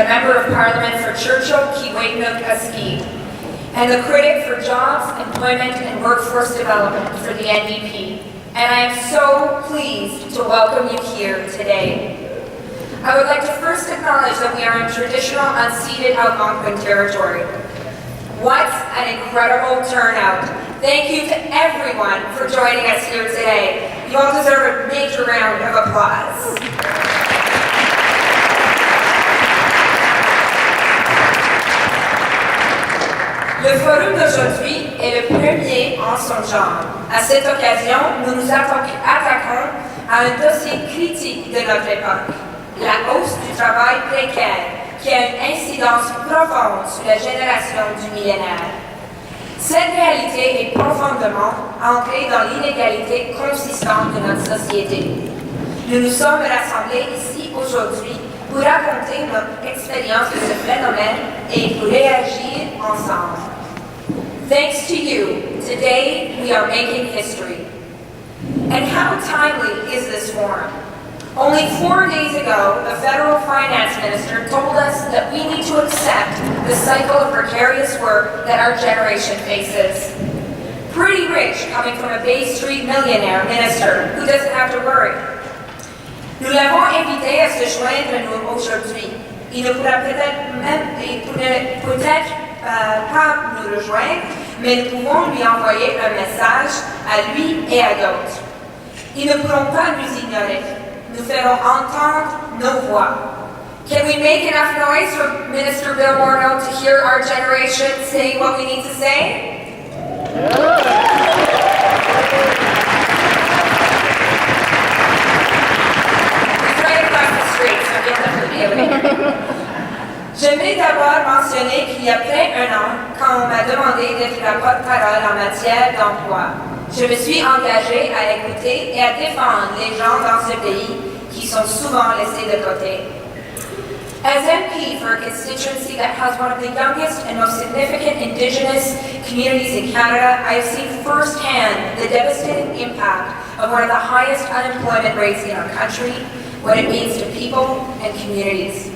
the Member of Parliament for Churchill, Kiewatinook-Aski, and the critic for Jobs, Employment and Workforce Development for the NDP. And I am so pleased to welcome you here today. I would like to first acknowledge that we are in traditional unceded Algonquin territory. What an incredible turnout. Thank you to everyone for joining us here today. You all deserve a major round of applause. Le forum d'aujourd'hui est le premier en son genre. À cette occasion, nous nous attaquons à un dossier critique de notre époque, la hausse du travail précaire, qui a une incidence profonde sur la génération du millénaire. Cette réalité est profondément ancrée dans l'inégalité consistante de notre société. Nous nous sommes rassemblés ici aujourd'hui pour raconter notre expérience de ce phénomène et pour réagir ensemble. Thanks to you, today we are making history. And how timely is this forum? Only 4 days ago, the federal finance minister told us that we need to accept the cycle of precarious work that our generation faces. Pretty rich coming from a Bay Street millionaire minister who doesn't have to worry. Nous l'avons invité à se joindre à nous aujourd'hui. Il ne pourra peut-être pas nous rejoindre, mais nous pouvons lui envoyer un message à lui et à d'autres. Ils ne pourront pas nous ignorer. Nous ferons entendre nos voix. Can we make enough noise for Minister Bill Morneau to hear our generation say what we need to say? J'aimerais d'abord mentionner qu'il y a près d'un an, quand on m'a demandé d'être la porte-parole en matière d'emploi, je me suis engagée à écouter et à défendre les gens dans ce pays qui sont souvent laissés de côté. As MP for a constituency that has one of the youngest and most significant Indigenous communities in Canada, I have seen firsthand the devastating impact of one of the highest unemployment rates in our country, what it means to people and communities.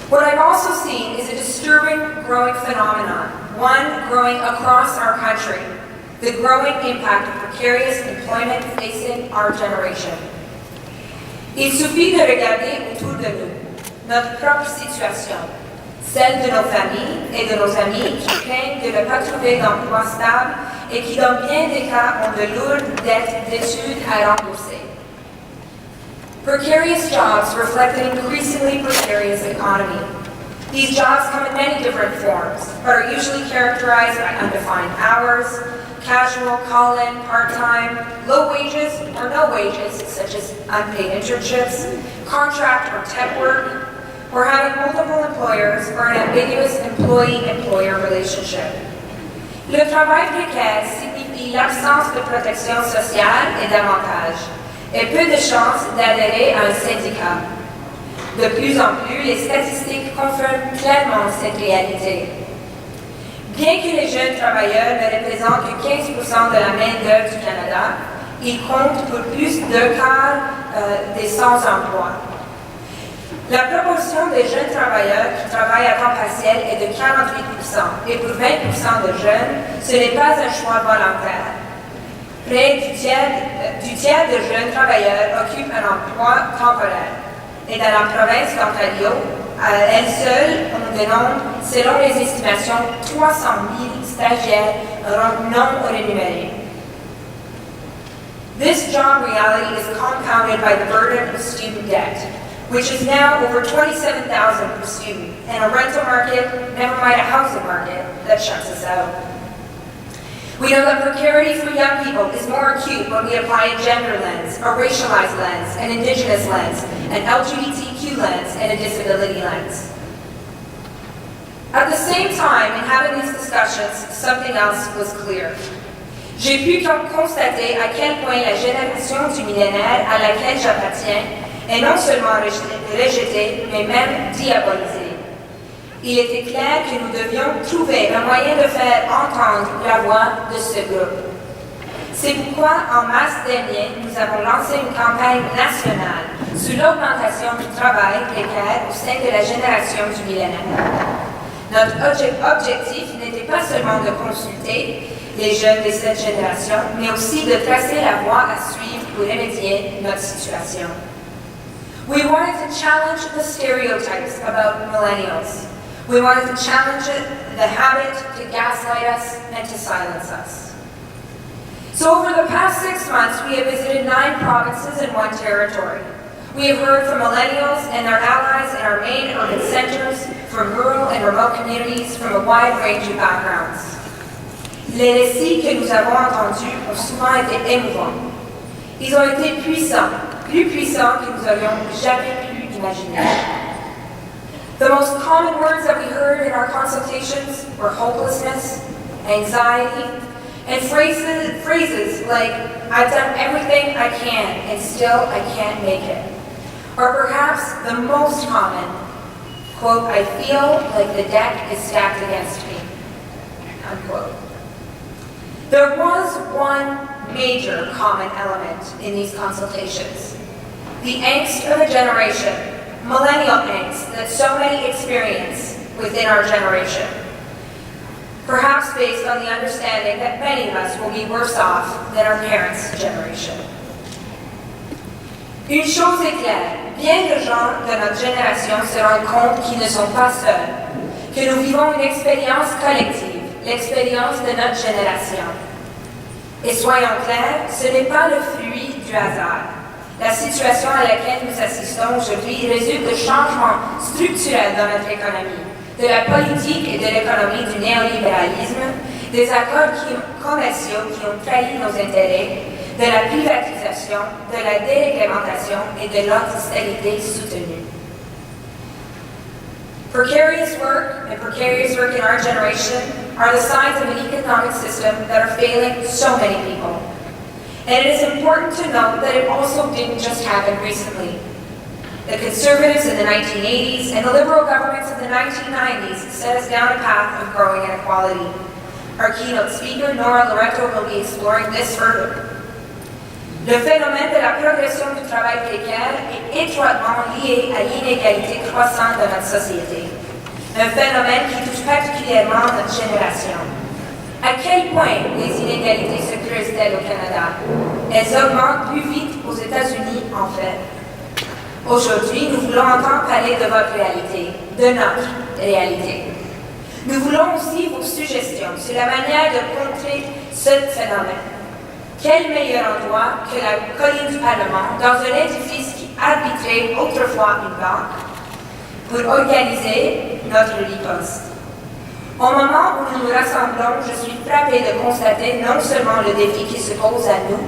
What I've also seen is a disturbing growing phenomenon, one growing across our country, the growing impact of precarious employment facing our generation. Il suffit de regarder autour de nous, notre propre situation, celle de nos familles et de nos amis qui craignent de ne pas trouver d'emploi stable et qui dans bien des cas ont de lourdes dettes d'études à rembourser. Precarious jobs reflect an increasingly precarious economy. These jobs come in many different forms, but are usually characterized by undefined hours, casual, call-in, part-time, low wages or no wages, such as unpaid internships, contract or temp work, or having multiple employers or an ambiguous employee-employer relationship. Le travail précaire signifie l'absence de protection sociale et d'avantages, et peu de chances d'adhérer à un syndicat. De plus en plus, les statistiques confirment clairement cette réalité. Bien que les jeunes travailleurs ne représentent que 15% de la main-d'œuvre du Canada, ils comptent pour plus d'un quart des sans-emploi. La proportion des jeunes travailleurs qui travaillent à temps partiel est de 48%, et pour 20% de jeunes, ce n'est pas un choix volontaire. Près du tiers de jeunes travailleurs occupent un emploi temporaire. Et dans la province d'Ontario, elle seule, on dénombre, selon les estimations, 300 000 stagiaires non rémunérés. This job reality is compounded by the burden of student debt, which is now over $27,000 per student, and a rental market, never mind a housing market, that shuts us out. We know that precarity for young people is more acute when we apply a gender lens, a racialized lens, an Indigenous lens, an LGBTQ lens, and a disability lens. At the same time, in having these discussions, something else was clear. J'ai pu constater à quel point la génération du millénaire à laquelle j'appartiens est non seulement rejetée, mais même diabolisée. Il était clair que nous devions trouver un moyen de faire entendre la voix de ce groupe. C'est pourquoi, en mars dernier, nous avons lancé une campagne nationale sur l'augmentation du travail précaire au sein de la génération du millénaire. Notre objectif n'était pas seulement de consulter les jeunes de cette génération, mais aussi de tracer la voie à suivre pour remédier notre situation. We wanted to challenge the stereotypes about millennials. We wanted to challenge the habit to gaslight us and to silence us. So over the past 6 months, we have visited 9 provinces and 1 territory. We have heard from millennials and their allies in our main urban centers, from rural and remote communities, from a wide range of backgrounds. Les récits que nous avons entendus ont souvent été émouvants. Ils ont été puissants, plus puissants que nous aurions jamais pu imaginer. The most common words that we heard in our consultations were hopelessness, anxiety, and phrases like, I've done everything I can and still I can't make it. Or perhaps the most common, quote, I feel like the deck is stacked against me, unquote. There was one major common element in these consultations. The angst of a generation, millennial angst that so many experience within our generation. Perhaps based on the understanding that many of us will be worse off than our parents' generation. Une chose est claire, bien de gens de notre génération se rendent compte qu'ils ne sont pas seuls, que nous vivons une expérience collective, l'expérience de notre génération. Et soyons clairs, ce n'est pas le fruit du hasard. La situation à laquelle nous assistons aujourd'hui résulte de changements structurels dans notre économie, de la politique et de l'économie du néolibéralisme, des accords commerciaux qui ont trahi nos intérêts, de la privatisation, de la déréglementation et de l'austérité soutenue. Precarious work and precarious work in our generation are the signs of an economic system that are failing so many people. And it is important to note that it also didn't just happen recently. The conservatives in the 1980s and the liberal governments of the 1990s set us down a path of growing inequality. Our keynote speaker, Nora Loreto, will be exploring this further. Le phénomène de la progression du travail précaire est étroitement lié à l'inégalité croissante de notre société. Un phénomène qui touche particulièrement notre génération. À quel point les inégalités se creusent-elles au Canada? Elles augmentent plus vite aux États-Unis, en fait. Aujourd'hui, nous voulons entendre parler de votre réalité, de notre réalité. Nous voulons aussi vos suggestions sur la manière de contrer ce phénomène. Quel meilleur endroit que la colline du Parlement, dans un édifice qui abritait autrefois une banque, pour organiser notre riposte. Au moment où nous nous rassemblons, je suis frappée de constater non seulement le défi qui se pose à nous,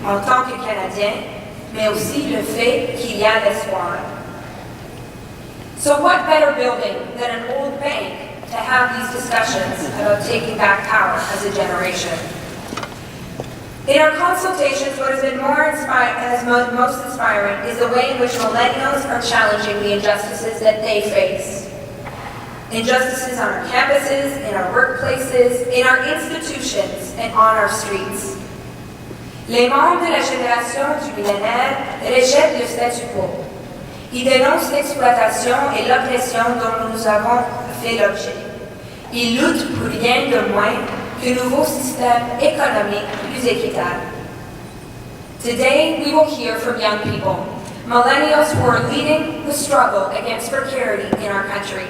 en tant que Canadiens, mais aussi le fait qu'il y a l'espoir. So what better building than an old bank to have these discussions about taking back power as a generation? In our consultations, what has been most inspiring is the way in which millennials are challenging the injustices that they face. Injustices on our campuses, in our workplaces, in our institutions, and on our streets. Les membres de la génération du millénaire rejettent le statu quo. Ils dénoncent l'exploitation et l'oppression dont nous avons fait l'objet. Ils luttent pour rien de moins qu'un nouveau système économique plus équitable. Today, we will hear from young people, millennials who are leading the struggle against precarity in our country.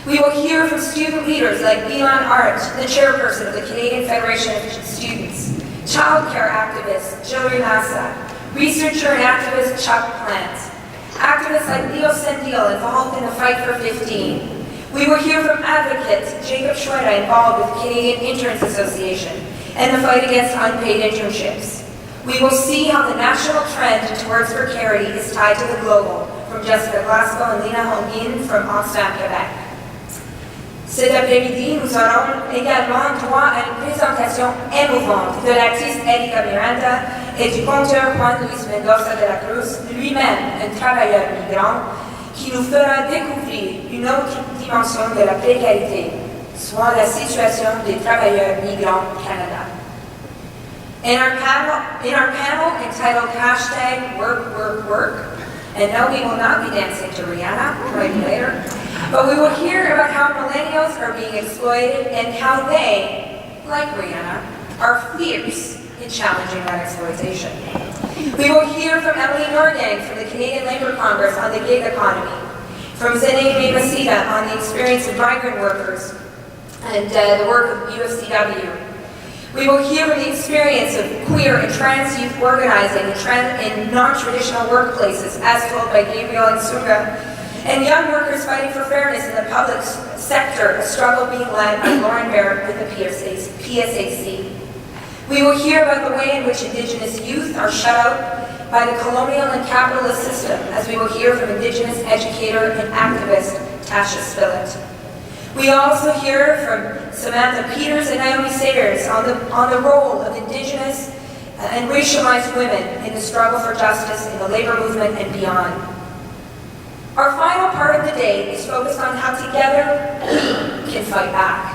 We will hear from student leaders like Bilan Art, the chairperson of the Canadian Federation of Students, child care activist Joe Renassa, researcher and activist Chuck Plant, activists like Leo Sendil involved in the Fight for 15. We will hear from advocates Jacob Schroeder involved with the Canadian Interns Association and the fight against unpaid internships. We will see how the national trend towards precarity is tied to the global, from Jessica Glasgow and Lina Holguin from Oxfam, Québec. Cet après-midi, nous aurons également droit à une présentation émouvante de l'artiste Erika Miranda et du conteur Juan Luis Mendoza de la Cruz, lui-même un travailleur migrant, qui nous fera découvrir une autre dimension de la précarité, soit la situation des travailleurs migrants au Canada. In our panel entitled #WorkWorkWork, And no, we will not be dancing to Rihanna right later, but we will hear about how millennials are being exploited and how they, like Rihanna, are fierce in challenging that exploitation. We will hear from Emily Norgang from the Canadian Labour Congress on the gig economy, from Zenae Masita on the experience of migrant workers and the work of UFCW. We will hear from the experience of queer and trans youth organizing in non-traditional workplaces, as told by Gabriel Nsunga, and young workers fighting for fairness in the public sector, a struggle being led by Lauren Barrett with the PSAC. We will hear about the way in which Indigenous youth are shut out by the colonial and capitalist system, as we will hear from Indigenous educator and activist Tasha Spillett. We also hear from Samantha Peters and Naomi Sayers on the role of Indigenous and racialized women in the struggle for justice in the labor movement and beyond. Our final part of the day is focused on how together we can fight back.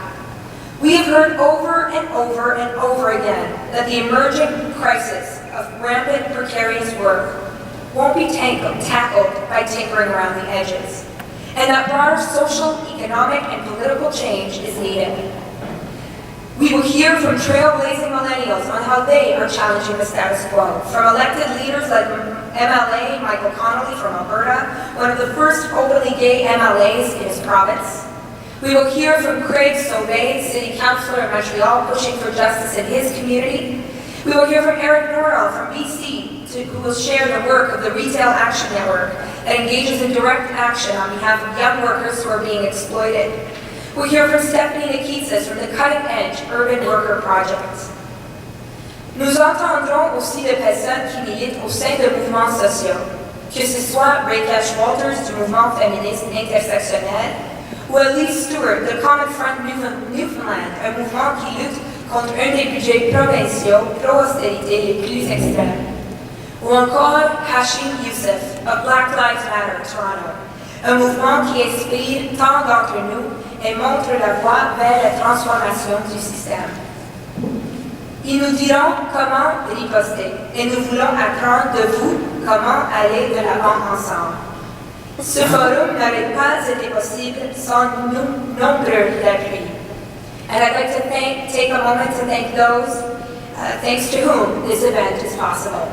We have heard over and over and over again that the emerging crisis of rampant precarious work won't be tackled by tinkering around the edges, and that broader social, economic, and political change is needed. We will hear from trailblazing millennials on how they are challenging the status quo, from elected leaders like MLA Michael Connolly from Alberta, one of the first openly gay MLAs in his province. We will hear from Craig Sauvé, City Councillor of Montreal, pushing for justice in his community. We will hear from Eric Norrell from BC, who will share the work of the Retail Action Network that engages in direct action on behalf of young workers who are being exploited. We'll hear from Stephanie Nikitsas from the Cutting Edge Urban Worker Project. Nous entendrons aussi des personnes qui militent au sein de mouvements sociaux, que ce soit Raycash Walters du mouvement féministe intersectionnel, ou Elise Stewart de Common Front Newfoundland, un mouvement qui lutte contre un des budgets provinciaux pro-austérité les plus extrêmes. Ou encore Hashim Youssef of Black Lives Matter Toronto, un mouvement qui inspire tant d'entre nous et montre la voie vers la transformation du système. Ils nous diront comment riposter et nous voulons apprendre de vous comment aller de l'avant ensemble. Ce forum n'aurait pas été possible sans nous nombreux d'appui. And I'd like to take a moment to thank those thanks to whom this event is possible.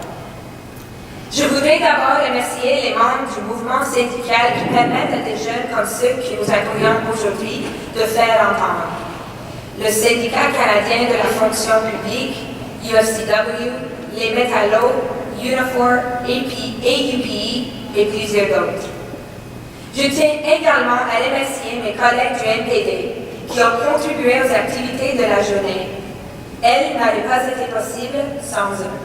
Je voudrais d'abord remercier les membres du mouvement syndical qui permettent à des jeunes comme ceux que nous accueillons aujourd'hui de faire entendre. Le syndicat canadien de la fonction publique, UFCW, les métallos, Unifor, AUPE et plusieurs d'autres. Je tiens également à remercier mes collègues du NPD qui ont contribué aux activités de la journée. Elles n'auraient pas été possibles sans eux.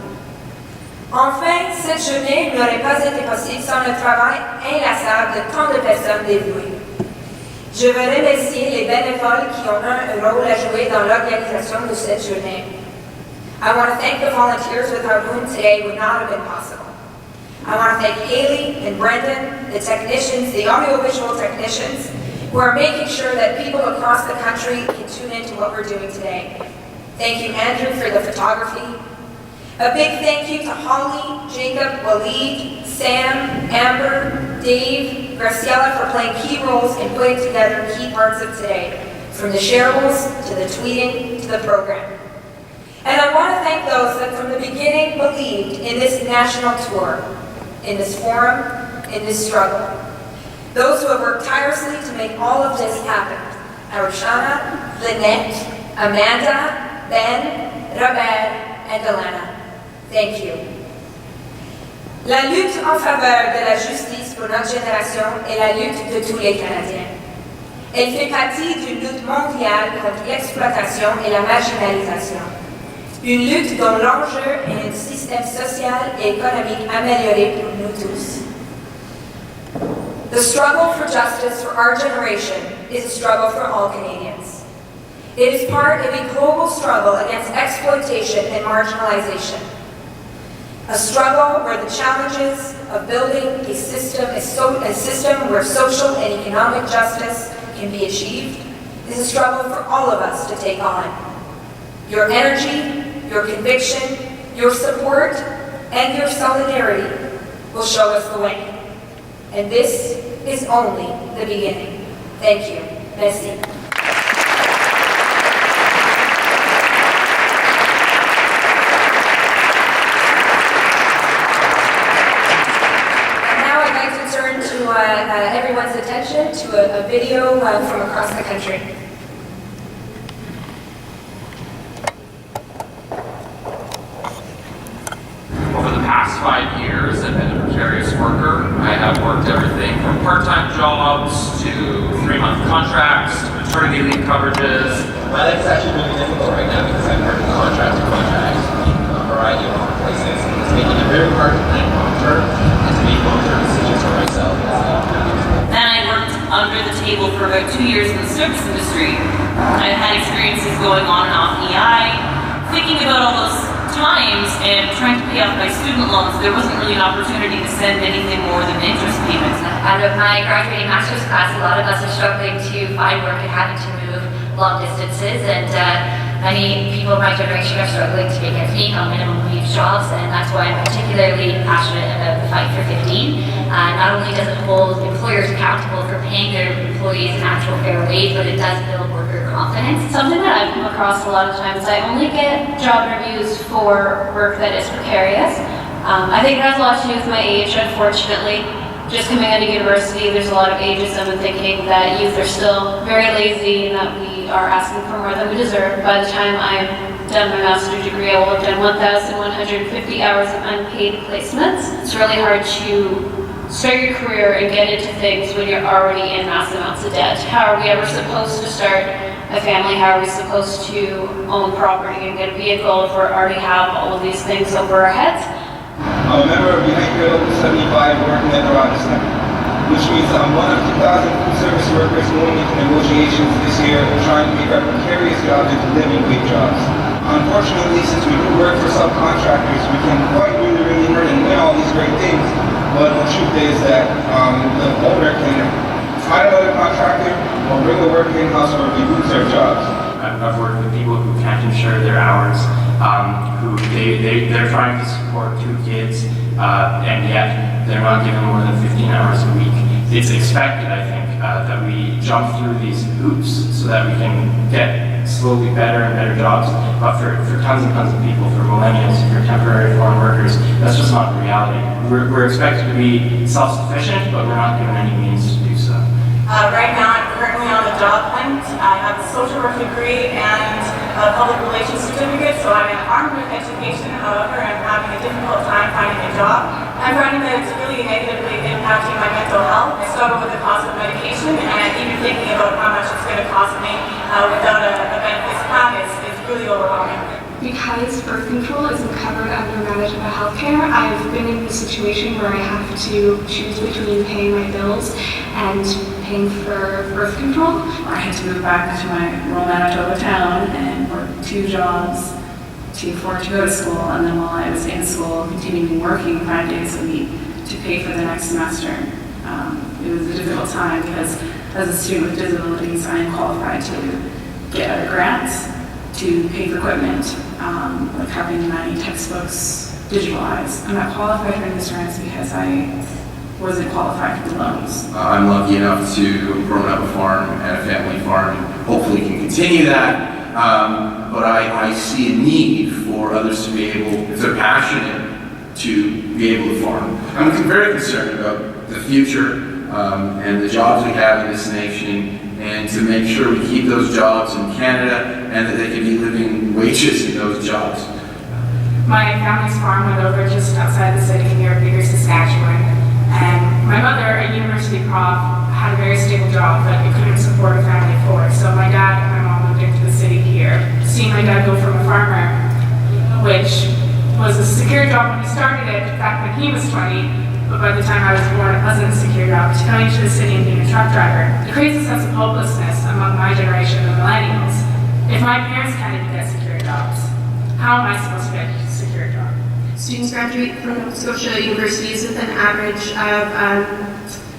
Enfin, cette journée n'aurait pas été possible sans le travail inlassable de tant de personnes dévouées. Je veux remercier les bénévoles qui ont un rôle à jouer dans l'organisation de cette journée. I want to thank the volunteers without whom today would not have been possible. I want to thank Haley and Brendan, the technicians, the audiovisual technicians, who are making sure that people across the country can tune into what we're doing today. Thank you, Andrew, for the photography. A big thank you to Holly, Jacob, Waleed, Sam, Amber, Dave, Graciela for playing key roles in putting together key parts of today, from the shareables to the tweeting to the program. And I want to thank those that from the beginning believed in this national tour, in this forum, in this struggle. Those who have worked tirelessly to make all of this happen. Arishana, Lynette, Amanda, Ben, Robert, and Elena. Thank you. La lutte en faveur de la justice pour notre génération est la lutte de tous les Canadiens. Elle fait partie d'une lutte mondiale contre l'exploitation et la marginalisation. Une lutte dont l'enjeu est un système social et économique amélioré pour nous tous. The struggle for justice for our generation is a struggle for all Canadians. It is part of a global struggle against exploitation and marginalization. A struggle where the challenges of building a system where social and economic justice can be achieved is a struggle for all of us to take on. Your energy, your conviction, your support, and your solidarity will show us the way. And this is only the beginning. Thank you. Merci. And now I'd like to turn to everyone's attention to a video from across the country. Over the past 5 years, I've been a precarious worker. I have worked everything from part-time jobs to 3-month contracts to maternity leave coverages. My life is actually really difficult right now because I'm working contract to contract in a variety of different places. It's making it very hard to plan long-term and to make long-term decisions for myself. Then I worked under the table for about 2 years in the service industry. I've had experiences going on and off EI, thinking about all those times and trying to pay off my student loans. There wasn't really an opportunity to send anything more than interest payments. Out of my graduating master's class, a lot of us are struggling to find work and having to move long distances, and many people of my generation are struggling to make ends meet on minimum wage jobs, and that's why I'm particularly passionate about the Fight for 15. Not only does it hold employers accountable for paying their employees an actual fair wage, but it does build worker confidence. Something that I've come across a lot of times, I only get job interviews for work that is precarious. I think it has a lot to do with my age, unfortunately. Just coming out of university, there's a lot of ageism and thinking that youth are still very lazy and that we are asking for more than we deserve. By the time I'm done my master's degree, I will have done 1,150 hours of unpaid placements. It's really hard to start your career and get into things when you're already in massive amounts of debt. How are we ever supposed to start a family? How are we supposed to own property and get a vehicle if we already have all of these things over our heads? I'm a member of United Local 75 working at the Rochester, which means I'm one of 2,000 food service workers going into negotiations this year trying to make our precarious jobs into living wage jobs. Unfortunately, since we do work for subcontractors, we can quite really hurt and win all these great things, but the truth is that the owner can find another contractor or bring the work in-house or we lose their jobs. I've worked with people who can't insure their hours, who they're trying to support 2 kids, and yet they're not given more than 15 hours a week. It's expected, I think, that we jump through these hoops so that we can get slowly better and better jobs. But for tons and tons of people, for millennials, for temporary foreign workers, that's just not the reality. We're expected to be self-sufficient, but we're not given any means to do so. Right now, I'm currently on the job hunt. I have a social work degree and a public relations certificate, so I'm armed with education. However, I'm having a difficult time finding a job. I'm finding that it's really negatively impacting my mental health. I struggle with the cost of medication, and even thinking about how much it's going to cost me without a benefits plan is really overwhelming. Because birth control isn't covered under management health care, I've been in a situation where I have to choose between paying my bills and paying for birth control. I had to move back to my rural Manitoba town and work 2 jobs to afford to go to school, and then while I was in school, continuing working 5 days a week to pay for the next semester. It was a difficult time because as a student with disabilities, I am qualified to get other grants to pay for equipment, like having my textbooks digitalized. I'm not qualified for these grants because I wasn't qualified for the loans. I'm lucky enough to have grown up a farm and a family farm, and hopefully can continue that. But I see a need for others to be able, if they're passionate, to be able to farm. I'm very concerned about the future and the jobs we have in this nation, and to make sure we keep those jobs in Canada and that they can be living wages in those jobs. My family's farm went over just outside the city near Bigger, Saskatchewan, and my mother, a university prof, had a very stable job, but it couldn't support a family of 4. So my dad and my mom moved into the city here. Seeing my dad go from a farmer, which was a secure job when he started it back when he was 20, but by the time I was born, it wasn't a secure job. To coming to the city and being a truck driver, it creates a sense of hopelessness among my generation, the millennials. If my parents can't even get secure jobs, how am I supposed to get a secure job? Students graduate from Nova Scotia universities with an average of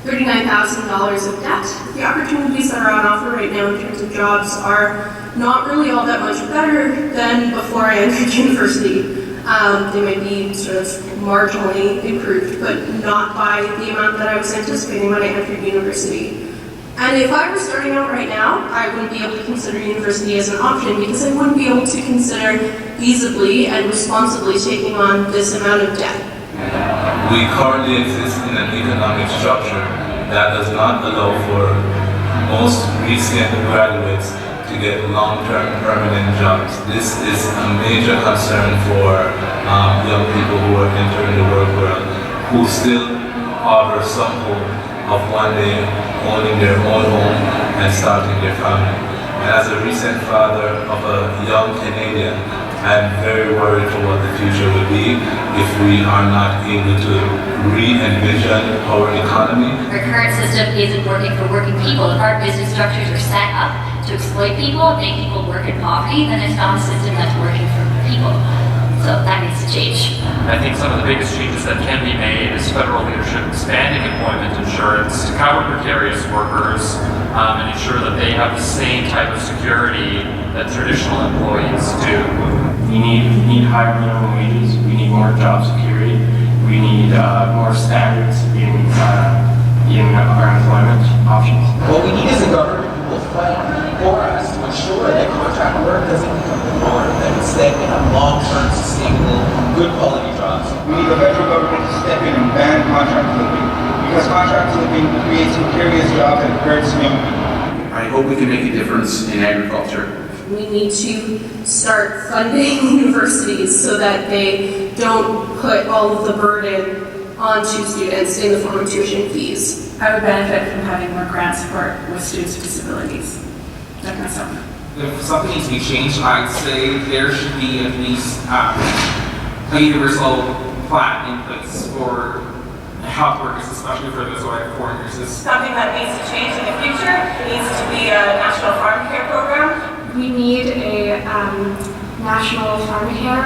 $39,000 of debt. The opportunities that are on offer right now in terms of jobs are not really all that much better than before I entered university. They might be sort of marginally improved, but not by the amount that I was anticipating when I entered university. And if I were starting out right now, I wouldn't be able to consider university as an option because I wouldn't be able to consider feasibly and responsibly taking on this amount of debt. We currently exist in an economic structure that does not allow for most recent graduates to get long-term permanent jobs. This is a major concern for young people who are entering the work world, who still harbor some hope of one day owning their own home and starting their family. And as a recent father of a young Canadian, I'm very worried for what the future will be if we are not able to re-envision our economy. Our current system isn't working for working people. If our business structures are set up to exploit people, make people work in poverty, then it's not a system that's working for people. So that needs to change. I think some of the biggest changes that can be made is federal leadership expanding employment insurance to cover precarious workers and ensure that they have the same type of security that traditional employees do. We need higher minimum wages. We need more job security. We need more standards in our employment options. What we need is a government who will fight for us to ensure that contract work doesn't become the norm, that instead we have long-term, sustainable, good quality jobs. We need the federal government to step in and ban contract living, because contract living creates precarious jobs and hurts young people. I hope we can make a difference in agriculture. We need to start funding universities so that they don't put all of the burden onto students in the form of tuition fees. I would benefit from having more grant support with students with disabilities. That kind of stuff. If something needs to be changed, I'd say there should be at least a universal plan in place for health workers, especially for those who are foreigners. Something that needs to change in the future needs to be a national farm care program. We need a national pharmacare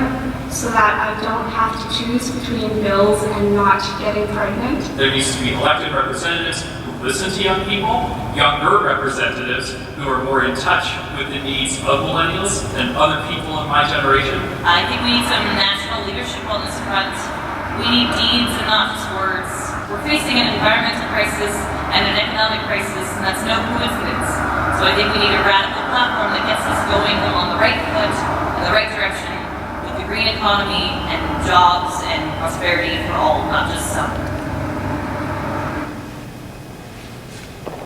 so that I don't have to choose between bills and not getting pregnant. There needs to be elected representatives who listen to young people, younger representatives who are more in touch with the needs of millennials and other people in my generation. I think we need some national leadership on this front. We need deeds and not just words. We're facing an environmental crisis and an economic crisis, and that's no coincidence. So I think we need a radical platform that gets us going along the right foot, in the right direction, with the green economy and jobs and prosperity for all, not just